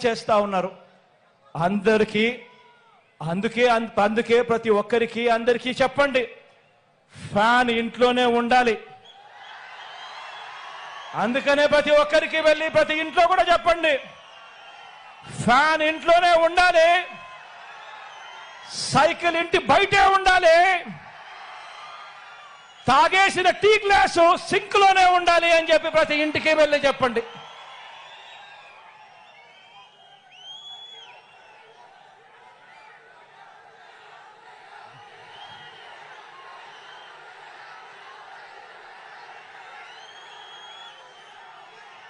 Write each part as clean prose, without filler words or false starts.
చేస్తా ఉన్నారు అందరికీ. అందుకే ప్రతి ఒక్కరికి అందరికీ చెప్పండి, ఫ్యాన్ ఇంట్లోనే ఉండాలి. అందుకనే ప్రతి ఒక్కరికి వెళ్ళి ప్రతి ఇంట్లో కూడా చెప్పండి, ఫ్యాన్ ఇంట్లోనే ఉండాలి, సైకిల్ ఇంటి బయటే ఉండాలి, తాగేసిన టీ గ్లాసు సింక్ లోనే ఉండాలి అని చెప్పి ప్రతి ఇంటికి వెళ్ళి చెప్పండి.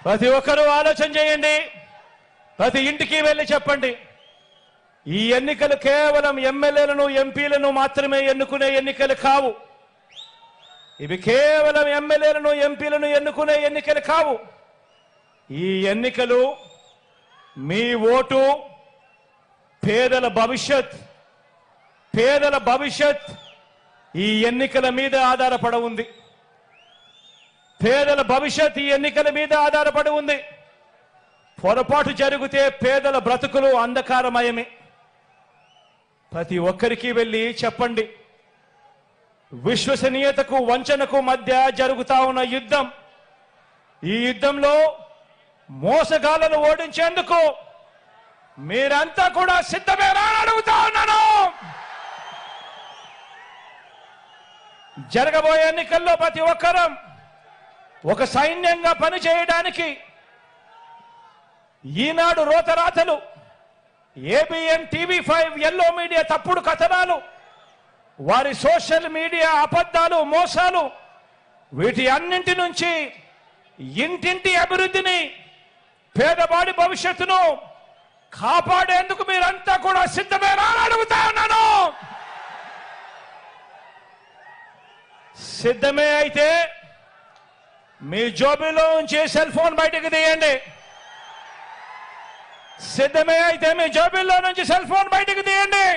ప్రతి ఒక్కరూ ఆలోచన చేయండి, ప్రతి ఇంటికి వెళ్ళి చెప్పండి. ఈ ఎన్నికలు కేవలం ఎమ్మెల్యేలను ఎంపీలను మాత్రమే ఎన్నుకునే ఎన్నికలు కావు. ఇవి కేవలం ఎమ్మెల్యేలను ఎంపీలను ఎన్నుకునే ఎన్నికలు కావు. ఈ ఎన్నికలు మీ ఓటు పేదల భవిష్యత్ ఈ ఎన్నికల మీద ఆధారపడి ఉంది. పేదల భవిష్యత్ ఈ ఎన్నికల మీద ఆధారపడి ఉంది. పొరపాటు జరిగితే పేదల బ్రతుకులు అంధకారమయమే. ప్రతి ఒక్కరికి వెళ్ళి చెప్పండి, విశ్వసనీయతకు వంచనకు మధ్య జరుగుతా ఉన్న యుద్ధం, ఈ యుద్ధంలో మోసగాళ్లను ఓడించేందుకు మీరంతా కూడా సిద్ధమేనా అని అడుగుతా ఉన్నాను. జరగబోయే ఎన్నికల్లో ప్రతి ఒక్కరం ఒక సైన్యంగా పనిచేయడానికి ఈనాడు రోతరాతలు, ఏబిఎన్, టీవీ5, ఎల్లో మీడియా తప్పుడు కథనాలు, వారి సోషల్ మీడియా అబద్ధాలు, మోసాలు, వీటి అన్నింటి నుంచి ఇంటింటి అభివృద్ధిని, పేదవాడి భవిష్యత్తును కాపాడేందుకు మీరంతా కూడా సిద్ధమేనా అని అడుగుతా ఉన్నాను. సిద్ధమే అయితే మీ జోబీలో ఉంచి సెల్ ఫోన్ బయటకు తీయండి. సిద్ధమే అయితే మీ జోబీల్లో నుంచి సెల్ ఫోన్ బయటకు తీయండి.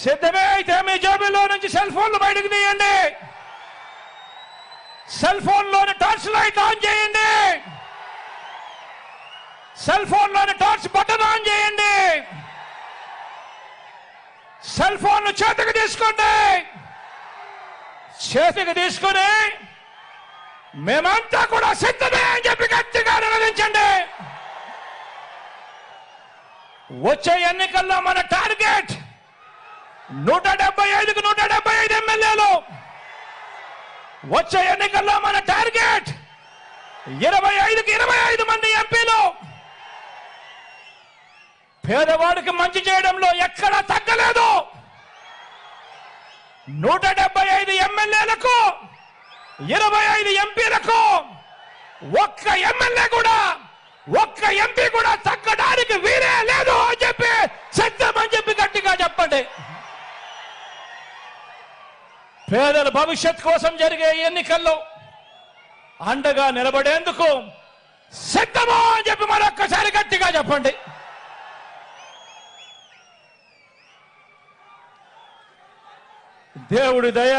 సిద్ధమే అయితే మీ జోబీలో నుంచి సెల్ ఫోన్లు బయటకు తీయండి. సెల్ ఫోన్లోని టార్చ్ లైట్ ఆన్ చేయండి. సెల్ ఫోన్లోని టార్చ్ బటన్ ఆన్ చేయండి. సెల్ ఫోన్ చేతికి తీసుకోండి. చేతికి తీసుకుని మేమంతా కూడా సిద్ధమే అని చెప్పి గట్టిగా నిలదించండి. వచ్చే ఎన్నికల్లో మన టార్గెట్ 175కు 175 ఎమ్మెల్యేలు. వచ్చే ఎన్నికల్లో మన టార్గెట్ 25కి 25 మంది ఎంపీలు. పేదవాడికి మంచి చేయడంలో ఎక్కడా తగ్గలేదు. 175 ఎమ్మెల్యేలకు 25 ఎంపీలకు ఒక్క ఎమ్మెల్యే కూడా, ఒక్క ఎంపీ కూడా తగ్గడానికి వీరే లేదు అని చెప్పి సిద్ధమని చెప్పి గట్టిగా చెప్పండి. పేదల భవిష్యత్ కోసం జరిగే ఎన్నికల్లో అండగా నిలబడేందుకు సిద్ధమా అని చెప్పి మరొక్కసారి గట్టిగా చెప్పండి. దేవుడి దయ,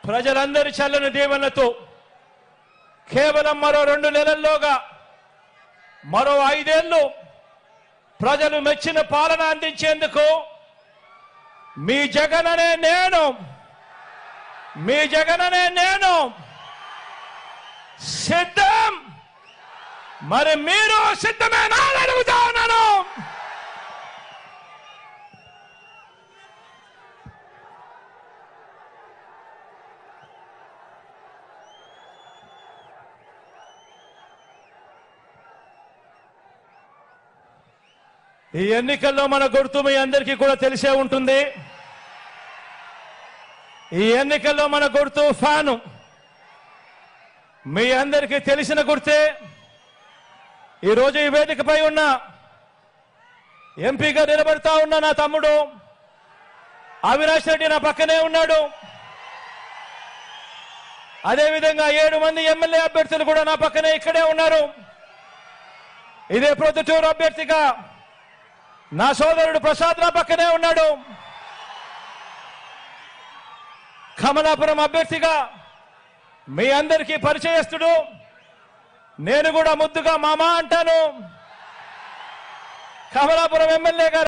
ప్రజలందరి చల్లని దీవెనలతో కేవలం మరో 2 నెలల్లోగా, మరో 5 ఏళ్లు ప్రజలు మెచ్చిన పాలన అందించేందుకు మీ జగననే నేను సిద్ధం. మరి మీరు సిద్ధమేనా అని అడుగుతా ఉన్నాను. ఈ ఎన్నికల్లో మన గుర్తు మీ అందరికీ కూడా తెలిసే ఉంటుంది. ఈ ఎన్నికల్లో మన గుర్తు ఫ్యాను. మీ అందరికీ తెలిసిన గుర్తే. ఈరోజు ఈ వేదికపై ఉన్న ఎంపీగా నిలబడతా ఉన్న నా తమ్ముడు అవినాష్ రెడ్డి నా పక్కనే ఉన్నాడు. అదేవిధంగా 7 మంది ఎమ్మెల్యే అభ్యర్థులు కూడా నా పక్కనే ఇక్కడే ఉన్నారు. ఇదే ప్రొద్దుటూరు అభ్యర్థిగా నా సోదరుడు ప్రసాద్ నా పక్కనే ఉన్నాడు. కమలాపురం అభ్యర్థిగా మీ అందరికీ పరిచయస్తుడు నేను కూడా ముద్దుగా మామ అంటాను. కమలాపురం ఎమ్మెల్యే గారు